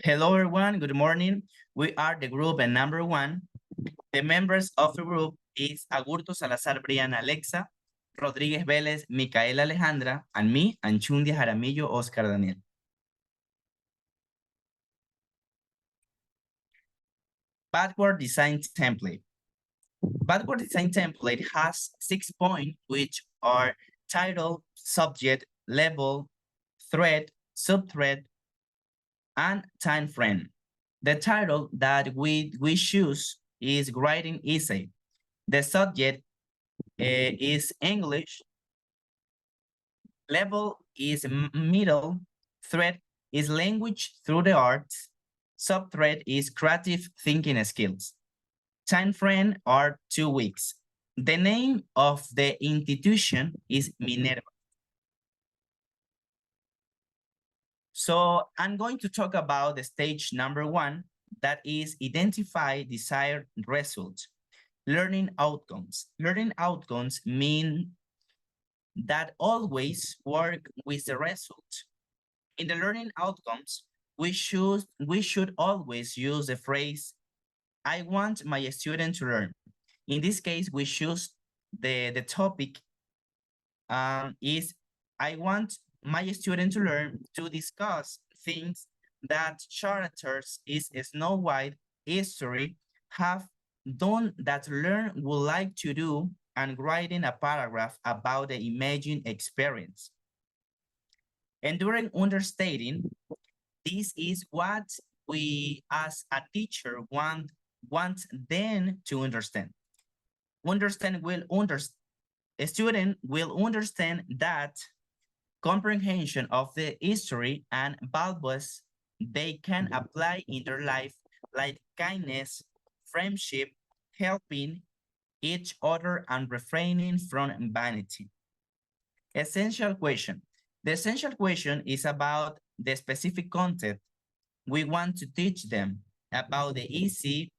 Hello, everyone. Good morning. We are the group and number 1. The members of the group is Agurto Salazar Briana Alexa, Rodríguez Vélez, Micaela Alejandra, and me, Anchundia Jaramillo Oscar Daniel. Backward design template. Backward design template has 6 points, which are title, subject, level, thread, subthread, and time frame. The title that we choose is Writing Essay. The subject is English. Level is middle. Thread is language through the arts. Subthread is creative thinking skills. Time frame are 2 weeks. The name of the institution is Minerva. So I'm going to talk about the stage number 1, that is identify desired results. Learning outcomes. Learning outcomes mean that always work with the result. In the learning outcomes, we should always use the phrase, I want my student to learn. In this case, we choose the topic is, I want my student to learn to discuss things that characters is Snow White history have done that learn would like to do, and writing a paragraph about the imagined experience. And during understating, this is what we as a teacher want them to understand. A student will understand that comprehension of the history and values they can apply in their life, like kindness, friendship, helping each other, and refraining from vanity. Essential question. The essential question is about the specific content we want to teach them about the easy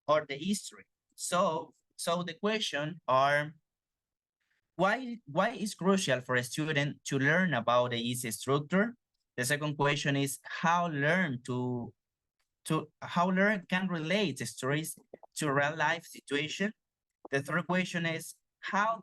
or the history. So the question are, why is crucial for a student to learn about the easy structure? The second question is how learn can relate stories to real life situation. The third question is how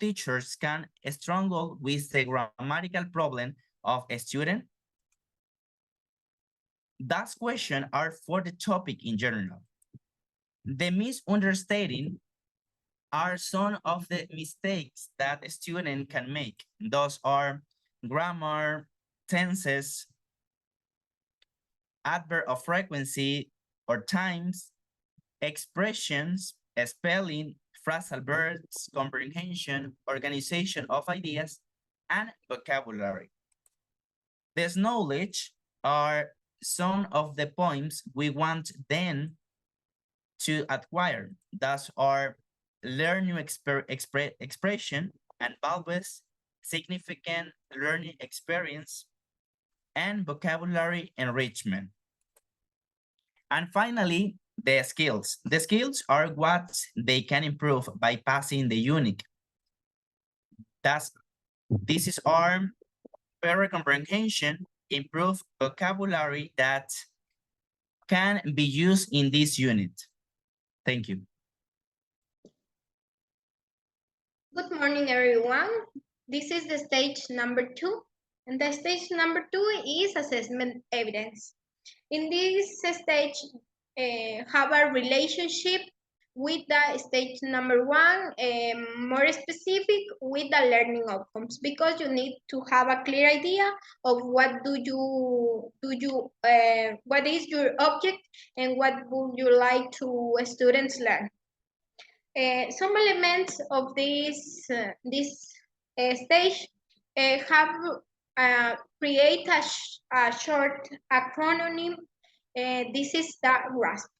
teachers can struggle with the grammatical problem of a student. Those questions are for the topic in general. The misunderstanding are some of the mistakes that a student can make. Those are grammar, tenses, adverb of frequency or times, expressions, spelling, phrasal verbs, comprehension, organization of ideas, and vocabulary. This knowledge are some of the points we want them to acquire. Thus are learn new expression and values, significant learning experience, and vocabulary enrichment. And finally, the skills. The skills are what they can improve by passing the unique. This is our better comprehension, improve vocabulary that can be used in this unit. Thank you. Good morning, everyone. This is the stage number 2, and the stage number 2 is assessment evidence. In this stage, have a relationship with the stage number 1, more specific with the learning outcomes, because you need to have a clear idea of what what is your object and what would you like to students learn. Some elements of this stage have create a short acronym. This is the RASP,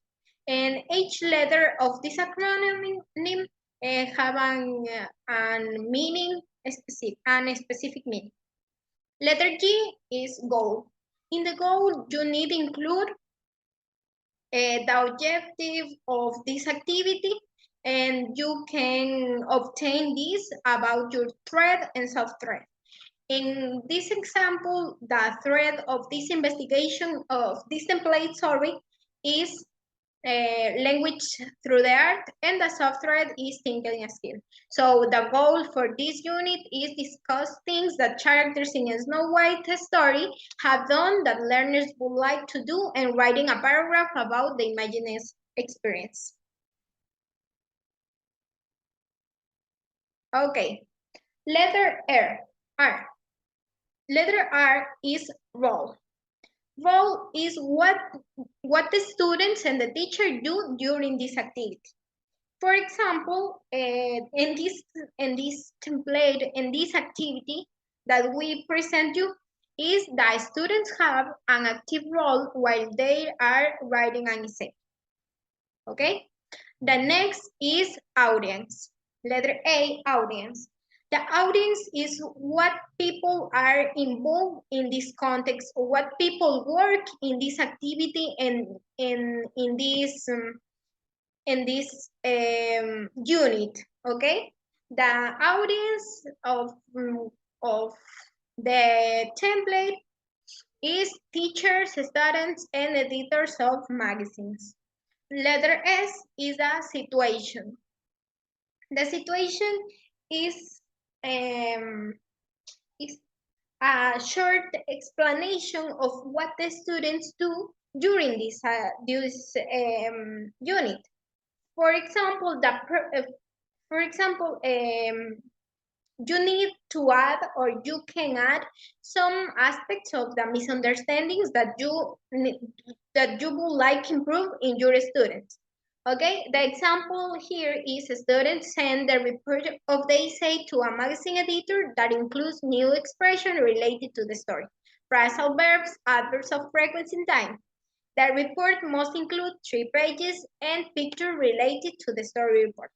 and each letter of this acronym have a meaning specific and a specific meaning. Letter G is goal. In the goal, you need to include the objective of this activity, and you can obtain this about your thread and subthread. In this example, the thread of this investigation of this template, is language through the art, and the subthread is thinking skill. So the goal for this unit is discuss things that characters in a Snow White story have done that learners would like to do, and writing a paragraph about the imagined experience. Okay, letter R. Letter R is role. Role is what the students and the teacher do during this activity. For example, in this template, in this activity that we present you, is that students have an active role while they are writing an essay. Okay? The next is audience. Letter A, audience. The audience is what people are involved in this context, or what people work in this activity and in this unit. Okay, the audience of the template is teachers, students, and editors of magazines. Letter S is a situation. The situation is a short explanation of what the students do during this unit. For example, you need to add, or you can add, some aspects of the misunderstandings that you would like improve in your students. Okay, the example here is students send the report of the essay to a magazine editor that includes new expression related to the story, phrasal verbs, adverbs of frequency and time. The report must include 3 pages and picture related to the story report.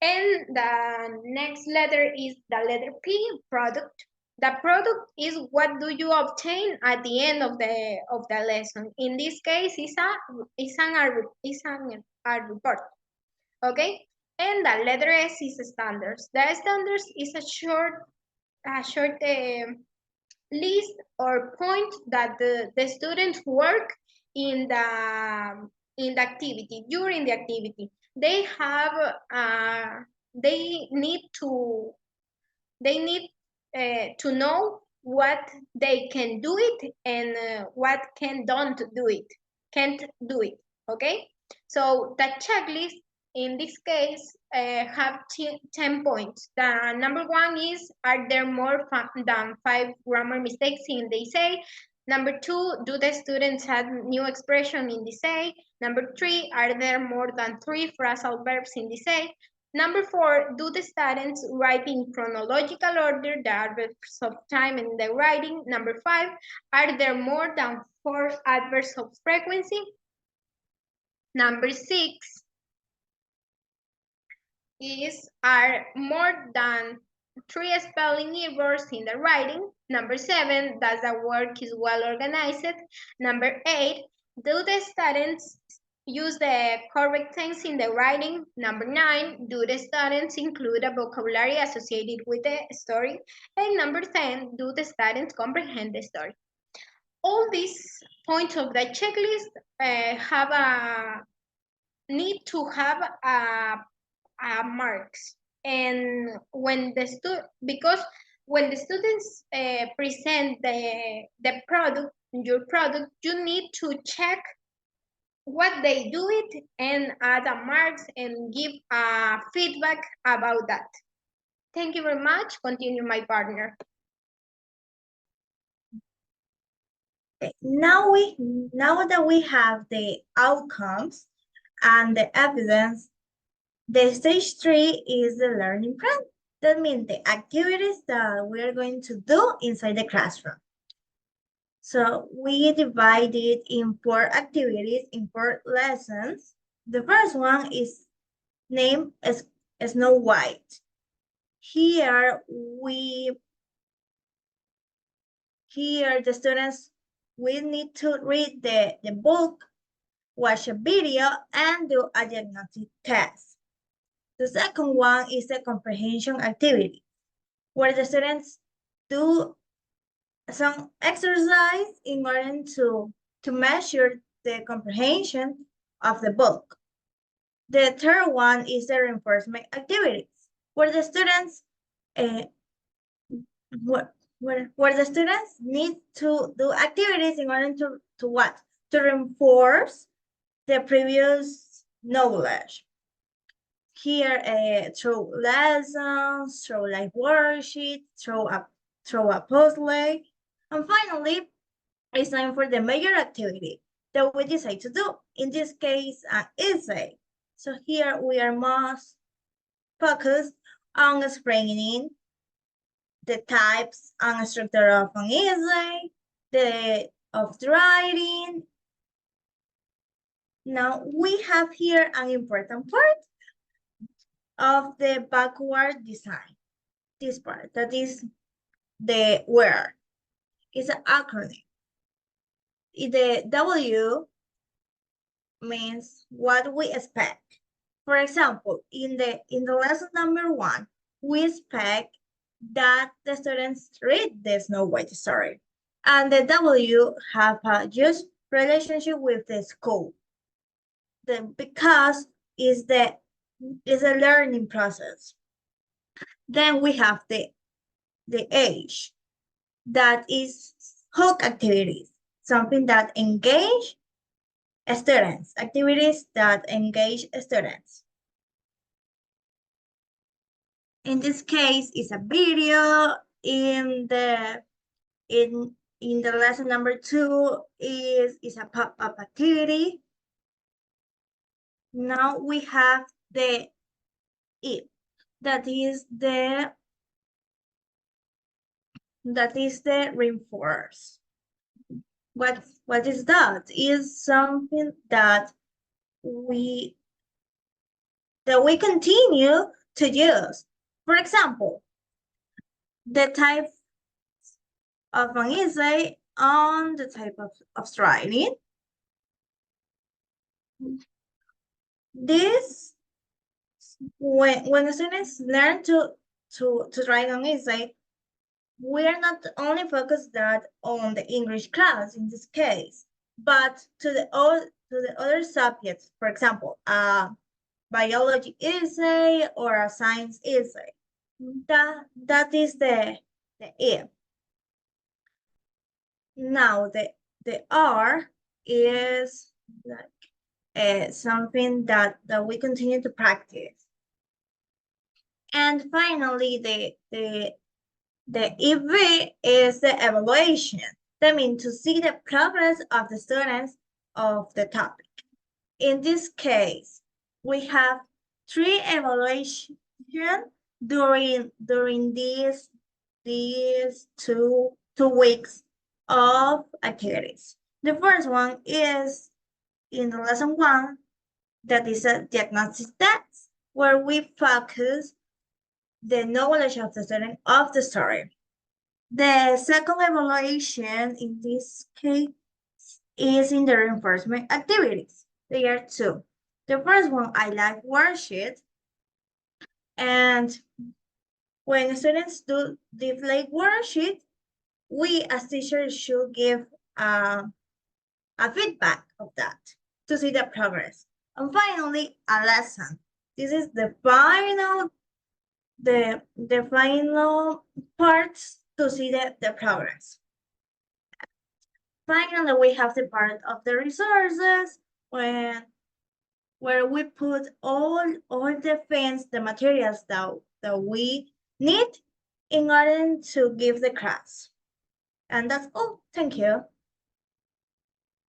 And the next letter is the letter P, product. The product is what do you obtain at the end of the lesson. In this case, it's a report. Okay, and the letter S is standards. The standards is a short list or point that the students work in the activity, during the activity. They have they need to know what they can do it, and what don't do it, can't do it. Okay, so the checklist in this case have 10 points. The number 1 is, are there more than 5 grammar mistakes in the essay? Number 2, do the students add new expression in the essay? Number 3, are there more than 3 phrasal verbs in the essay? Number 4, do the students write in chronological order the adverbs of time in the writing? Number 5, are there more than 4 adverbs of frequency? Number 6 are more than 3 spelling errors in the writing? Number 7, does the work is well organized? Number 8, do the students use the correct tense in the writing? Number 9, do the students include a vocabulary associated with the story? And number 10, do the students comprehend the story? All these points of the checklist need to have marks. And when because when the students present the product, your product, you need to check what they do it and add a marks and give feedback about that. Thank you very much. Continue, my partner. Now that we have the outcomes and the evidence, the stage 3 is the learning plan. That means the activities that we are going to do inside the classroom. So we divide it in 4 activities, in 4 lessons. The first one is named as Snow White. Here the students will need to read the book, watch a video, and do a diagnostic test. The second one is a comprehension activity, where the students do some exercise in order to measure the comprehension of the book. The third one is the reinforcement activities, where the students where the students need to do activities in order to what? To reinforce the previous knowledge. Here, through lessons, through like worksheets, through a puzzle, and finally, it's time for the major activity that we decide to do. In this case, an essay. So here we are most focused on explaining the types and structure of an essay, of the writing. Now we have here an important part of the backward design. This part, that is the where. It's an acronym. The W means what we expect. For example, in the lesson number 1, we expect that the students read the Snow White story. And the W have a just relationship with the school. Because is a learning process. Then we have the H, that is hook activities, something that engage students, activities that engage students. In this case, it's a video. In the lesson number 2 is a pop-up activity. Now we have the it, that is the reinforce. What is that? Is something that we continue to use. For example, the type of an essay on the type of writing. This, when the students learn to write an essay, we are not only focused that on the English class in this case, but to the other subjects. For example, a biology essay or a science essay. That is the E. Now the R is like something that we continue to practice. And finally, the EV is the evaluation. That means to see the progress of the students of the topic. In this case, we have 3 evaluations during these 2 weeks of activities. The first one is in the lesson 1, that is a diagnostic test, where we focus the knowledge of the student of the story. The second evaluation in this case is in the reinforcement activities. There are 2. The first one, I like worksheet, and when students do the like worksheet, we as teachers should give a feedback of that to see the progress. And finally, a lesson. This is the final parts to see the progress. Finally, we have the part of the resources where we put all the things, the materials that we need in order to give the class. And that's all. Thank you.